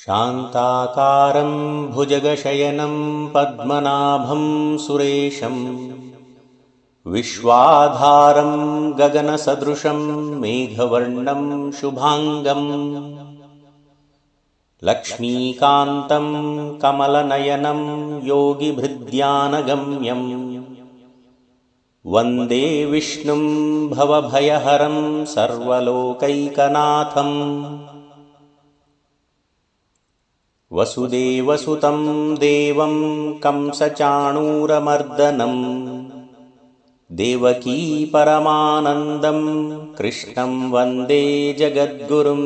शान्ताकारं भुजगशयनं पद्मनाभं सुरेशं विश्वाधारं गगनसदृशं मेघवर्णं शुभांगं लक्ष्मीकान्तं कमलनयनं योगिभृद्यानगम्यं वन्दे विष्णुं भवभयहरं सर्वलोकैकनाथम् वसुदेवसुतं देवं कंसचाणूरमर्दनं देवकी परमानन्दं कृष्णं वन्दे जगद्गुरुं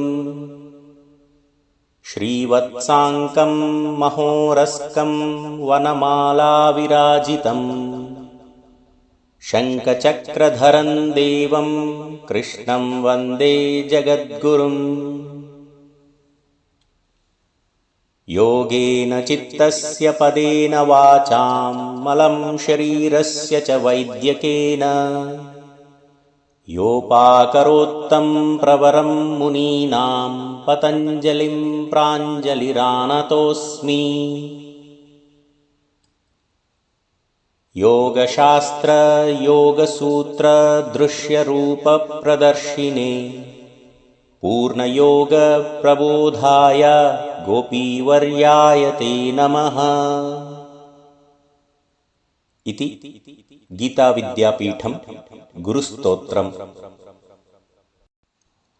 श्रीवत्साङ्कं महोरस्कं वनमालाविराजितं शङ्खचक्रधरं देवं कृष्णं वन्दे जगद्गुरुम् योगेन चित्तस्य पदेन वाचां मलं शरीरस्य च वैद्यकेन योपाकरोत्तं प्रवरं मुनीनां पतञ्जलिं प्राञ्जलिरानतोऽस्मि। योगशास्त्र योगसूत्र दृश्यरूपप्रदर्शिने पूर्णयोग प्रबोधाय गोपीवर्याय ते नमः इति गीताविद्यापीठं गुरुस्तोत्रम्।